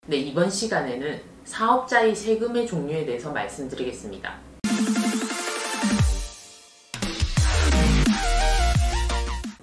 네, 이번 시간에는 사업자의 세금의 종류에 대해서 말씀드리겠습니다.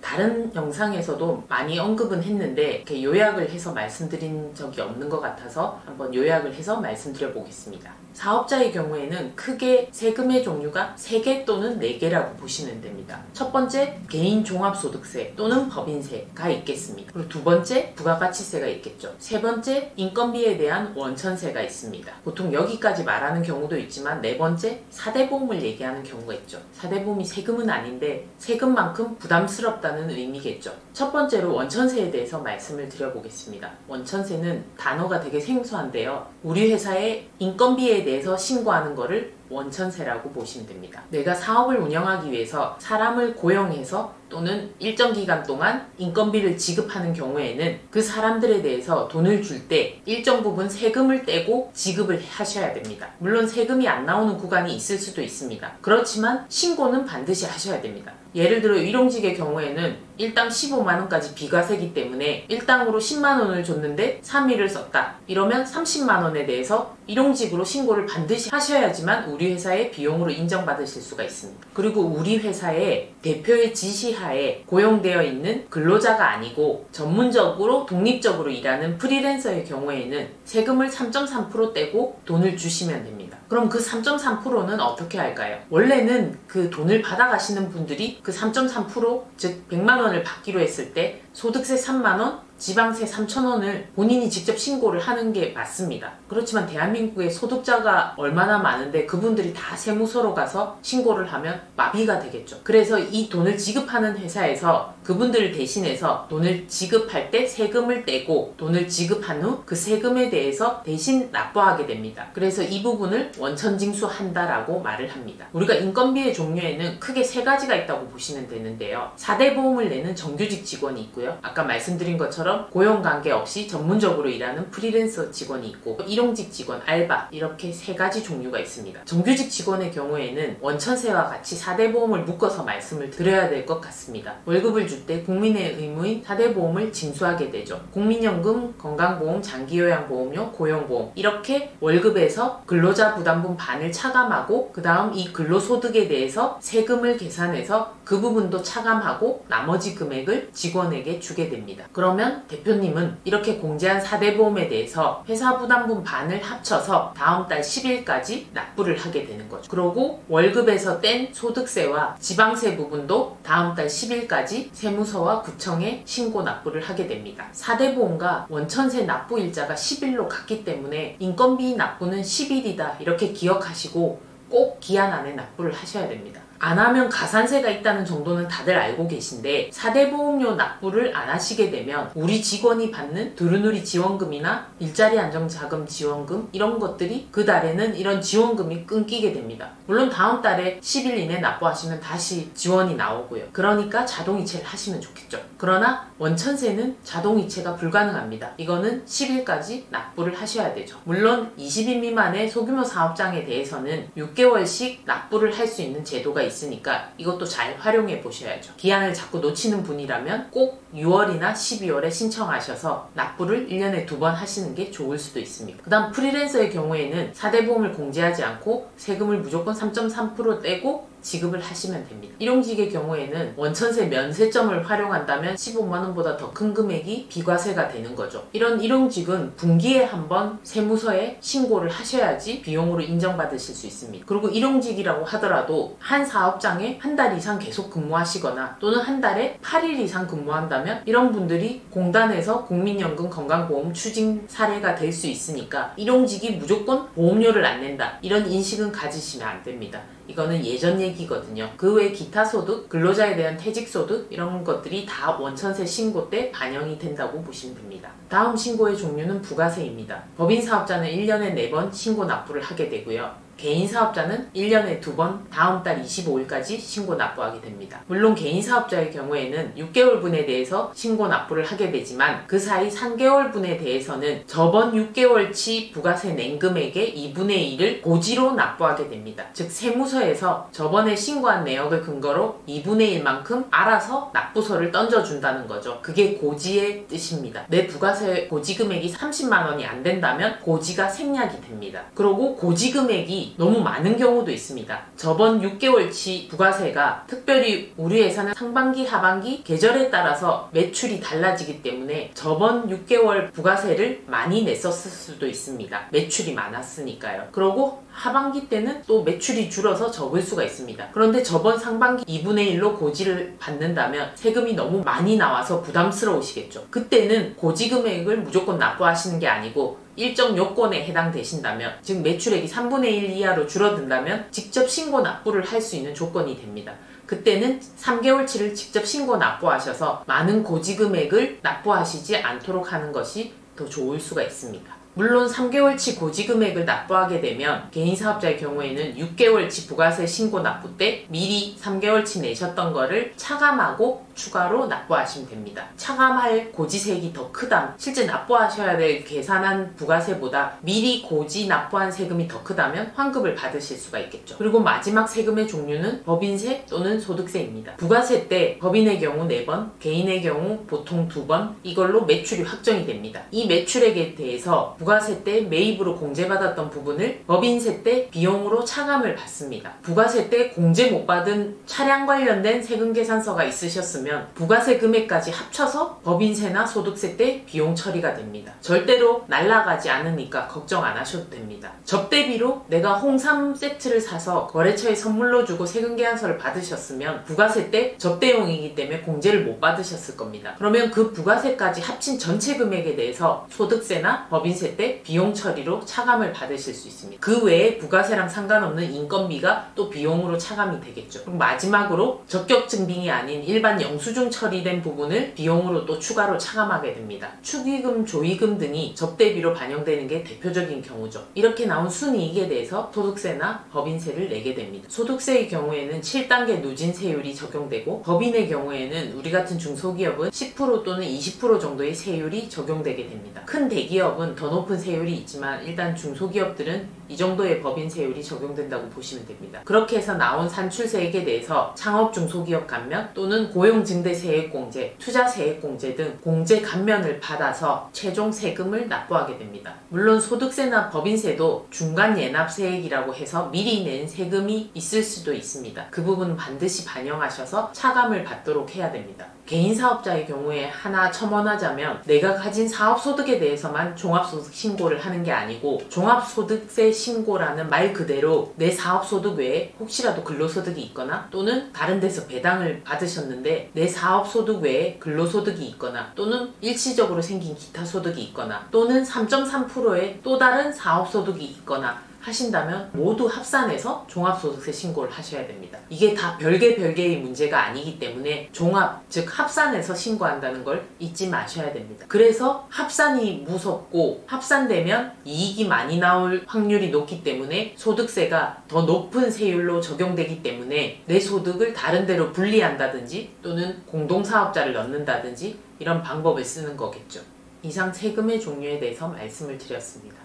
다른 영상에서도 많이 언급은 했는데 이렇게 요약을 해서 말씀드린 적이 없는 것 같아서 한번 요약을 해서 말씀드려 보겠습니다. 사업자의 경우에는 크게 세금의 종류가 3개 또는 4개라고 보시면 됩니다. 첫 번째, 개인 종합소득세 또는 법인세가 있겠습니다. 그리고 두 번째, 부가가치세가 있겠죠. 세 번째, 인건비에 대한 원천세가 있습니다. 보통 여기까지 말하는 경우도 있지만 네 번째, 사대보험을 얘기하는 경우가 있죠. 사대보험이 세금은 아닌데 세금만큼 부담스럽다는 의미겠죠. 첫 번째로 원천세에 대해서 말씀을 드려보겠습니다. 원천세는 단어가 되게 생소한데요. 우리 회사의 인건비에 대해서 신고하는 거를 원천세라고 보시면 됩니다. 내가 사업을 운영하기 위해서 사람을 고용해서 또는 일정 기간 동안 인건비를 지급하는 경우에는 그 사람들에 대해서 돈을 줄 때 일정 부분 세금을 떼고 지급을 하셔야 됩니다. 물론 세금이 안 나오는 구간이 있을 수도 있습니다. 그렇지만 신고는 반드시 하셔야 됩니다. 예를 들어 일용직의 경우에는 일당 15만원까지 비과세기 때문에 일당으로 10만원을 줬는데 3일을 썼다. 이러면 30만원에 대해서 일용직으로 신고를 반드시 하셔야지만 우리 회사의 비용으로 인정받으실 수가 있습니다. 그리고 우리 회사의 대표의 지시하에 고용되어 있는 근로자가 아니고 전문적으로 독립적으로 일하는 프리랜서의 경우에는 세금을 3.3% 떼고 돈을 주시면 됩니다. 그럼 그 3.3%는 어떻게 할까요? 원래는 그 돈을 받아가시는 분들이 그 3.3% 즉 100만원을 받기로 했을 때 소득세 3만원, 지방세 3,000원을 본인이 직접 신고를 하는 게 맞습니다. 그렇지만 대한민국의 소득자가 얼마나 많은데 그분들이 다 세무서로 가서 신고를 하면 마비가 되겠죠. 그래서 이 돈을 지급하는 회사에서 그분들을 대신해서 돈을 지급할 때 세금을 떼고 돈을 지급한 후 그 세금에 대해서 대신 납부하게 됩니다. 그래서 이 부분을 원천징수한다라고 말을 합니다. 우리가 인건비의 종류에는 크게 3가지가 있다고 보시면 되는데요. 4대 보험을 내는 정규직 직원이 있고요. 아까 말씀드린 것처럼 고용관계 없이 전문적으로 일하는 프리랜서 직원이 있고 일용직 직원, 알바 이렇게 3가지 종류가 있습니다. 정규직 직원의 경우에는 원천세와 같이 4대 보험을 묶어서 말씀을 드려야 될 것 같습니다. 월급을 줄 때 국민의 의무인 4대 보험을 징수하게 되죠. 국민연금, 건강보험, 장기요양보험료, 고용보험 이렇게 월급에서 근로자 부담분 반을 차감하고 그 다음 이 근로소득에 대해서 세금을 계산해서 그 부분도 차감하고 나머지 금액을 직원에게 주게 됩니다. 그러면 대표님은 이렇게 공제한 4대 보험에 대해서 회사 부담분 반을 합쳐서 다음 달 10일까지 납부를 하게 되는 거죠. 그리고 월급에서 뗀 소득세와 지방세 부분도 다음 달 10일까지 세무서와 구청에 신고 납부를 하게 됩니다. 4대 보험과 원천세 납부 일자가 10일로 같기 때문에 인건비 납부는 10일이다 이렇게 기억하시고 꼭 기한 안에 납부를 하셔야 됩니다. 안 하면 가산세가 있다는 정도는 다들 알고 계신데 4대 보험료 납부를 안 하시게 되면 우리 직원이 받는 두루누리 지원금이나 일자리 안정자금 지원금 이런 것들이 그 달에는 이런 지원금이 끊기게 됩니다. 물론 다음 달에 10일 이내 납부하시면 다시 지원이 나오고요. 그러니까 자동이체를 하시면 좋겠죠. 그러나 원천세는 자동이체가 불가능합니다. 이거는 10일까지 납부를 하셔야 되죠. 물론 20인 미만의 소규모 사업장에 대해서는 6개월씩 납부를 할 수 있는 제도가 있으니까 이것도 잘 활용해 보셔야죠. 기한을 자꾸 놓치는 분이라면 꼭 6월이나 12월에 신청하셔서 납부를 1년에 2번 하시는 게 좋을 수도 있습니다. 그 다음 프리랜서의 경우에는 4대 보험을 공제하지 않고 세금을 무조건 3.3% 떼고 지급을 하시면 됩니다. 일용직의 경우에는 원천세 면세점을 활용한다면 15만원보다 더 큰 금액이 비과세가 되는 거죠. 이런 일용직은 분기에 한번 세무서에 신고를 하셔야지 비용으로 인정받으실 수 있습니다. 그리고 일용직이라고 하더라도 한 사업장에 한 달 이상 계속 근무하시거나 또는 한 달에 8일 이상 근무한다면 이런 분들이 공단에서 국민연금 건강보험 추징 사례가 될 수 있으니까 일용직이 무조건 보험료를 안 낸다 이런 인식은 가지시면 안 됩니다. 이거는 예전 얘기거든요. 그 외 기타 소득, 근로자에 대한 퇴직소득 이런 것들이 다 원천세 신고 때 반영이 된다고 보시면 됩니다. 다음 신고의 종류는 부가세입니다. 법인사업자는 1년에 4번 신고 납부를 하게 되고요. 개인 사업자는 1년에 2번 다음 달 25일까지 신고 납부하게 됩니다. 물론 개인 사업자의 경우에는 6개월분에 대해서 신고 납부를 하게 되지만 그 사이 3개월분에 대해서는 저번 6개월치 부가세 낸 금액의 2분의 1을 고지로 납부하게 됩니다. 즉 세무서에서 저번에 신고한 내역을 근거로 2분의 1만큼 알아서 납부서를 던져준다는 거죠. 그게 고지의 뜻입니다. 내 부가세 고지 금액이 30만 원이 안 된다면 고지가 생략이 됩니다. 그리고 고지 금액이 너무 많은 경우도 있습니다. 저번 6개월치 부가세가 특별히 우리 회사는 상반기, 하반기 계절에 따라서 매출이 달라지기 때문에 저번 6개월 부가세를 많이 냈었을 수도 있습니다. 매출이 많았으니까요. 그리고 하반기 때는 또 매출이 줄어서 적을 수가 있습니다. 그런데 저번 상반기 2분의 1로 고지를 받는다면 세금이 너무 많이 나와서 부담스러우시겠죠. 그때는 고지 금액을 무조건 납부하시는 게 아니고 일정 요건에 해당되신다면, 즉 매출액이 3분의 1 이하로 줄어든다면 직접 신고 납부를 할 수 있는 조건이 됩니다. 그때는 3개월치를 직접 신고 납부하셔서 많은 고지 금액을 납부하시지 않도록 하는 것이 더 좋을 수가 있습니다. 물론 3개월치 고지 금액을 납부하게 되면 개인 사업자의 경우에는 6개월치 부가세 신고 납부 때 미리 3개월치 내셨던 거를 차감하고 추가로 납부하시면 됩니다. 차감할 고지세액이 더 크다, 실제 납부하셔야 될 계산한 부가세보다 미리 고지 납부한 세금이 더 크다면 환급을 받으실 수가 있겠죠. 그리고 마지막 세금의 종류는 법인세 또는 소득세입니다. 부가세 때 법인의 경우 4번, 개인의 경우 보통 2번, 이걸로 매출이 확정이 됩니다. 이 매출액에 대해서 부가세 때 매입으로 공제받았던 부분을 법인세 때 비용으로 차감을 받습니다. 부가세 때 공제 못 받은 차량 관련된 세금 계산서가 있으셨으면 부가세 금액까지 합쳐서 법인세나 소득세 때 비용 처리가 됩니다. 절대로 날아가지 않으니까 걱정 안 하셔도 됩니다. 접대비로 내가 홍삼 세트를 사서 거래처에 선물로 주고 세금 계산서를 받으셨으면 부가세 때 접대용이기 때문에 공제를 못 받으셨을 겁니다. 그러면 그 부가세까지 합친 전체 금액에 대해서 소득세나 법인세 때 비용 처리로 차감을 받으실 수 있습니다. 그 외에 부가세랑 상관없는 인건비가 또 비용으로 차감이 되겠죠. 그럼 마지막으로 적격 증빙이 아닌 일반 영수증 처리된 부분을 비용으로 또 추가로 차감하게 됩니다. 축의금, 조의금 등이 접대비로 반영되는 게 대표적인 경우죠. 이렇게 나온 순이익에 대해서 소득세나 법인세를 내게 됩니다. 소득세의 경우에는 7단계 누진세율이 적용되고 법인의 경우에는 우리 같은 중소기업은 10% 또는 20% 정도의 세율이 적용되게 됩니다. 큰 대기업은 더 높은 세율이 있지만 일단 중소기업들은 이 정도의 법인세율이 적용된다고 보시면 됩니다. 그렇게 해서 나온 산출세액에 대해서 창업 중소기업 감면 또는 고용증대세액공제, 투자세액공제 등 공제 감면을 받아서 최종 세금을 납부하게 됩니다. 물론 소득세나 법인세도 중간 예납세액이라고 해서 미리 낸 세금이 있을 수도 있습니다. 그 부분은 반드시 반영하셔서 차감을 받도록 해야 됩니다. 개인 사업자의 경우에 하나 첨언하자면 내가 가진 사업소득에 대해서만 종합소득 신고를 하는 게 아니고 종합소득세 신고라는 말 그대로 내 사업소득 외에 혹시라도 근로소득이 있거나 또는 다른 데서 배당을 받으셨는데 내 사업소득 외에 근로소득이 있거나 또는 일시적으로 생긴 기타 소득이 있거나 또는 3.3%의 또 다른 사업소득이 있거나 하신다면 모두 합산해서 종합소득세 신고를 하셔야 됩니다. 이게 다 별개의 문제가 아니기 때문에 종합, 즉 합산해서 신고한다는 걸 잊지 마셔야 됩니다. 그래서 합산이 무섭고 합산되면 이익이 많이 나올 확률이 높기 때문에 소득세가 더 높은 세율로 적용되기 때문에 내 소득을 다른 데로 분리한다든지 또는 공동사업자를 넣는다든지 이런 방법을 쓰는 거겠죠. 이상 세금의 종류에 대해서 말씀을 드렸습니다.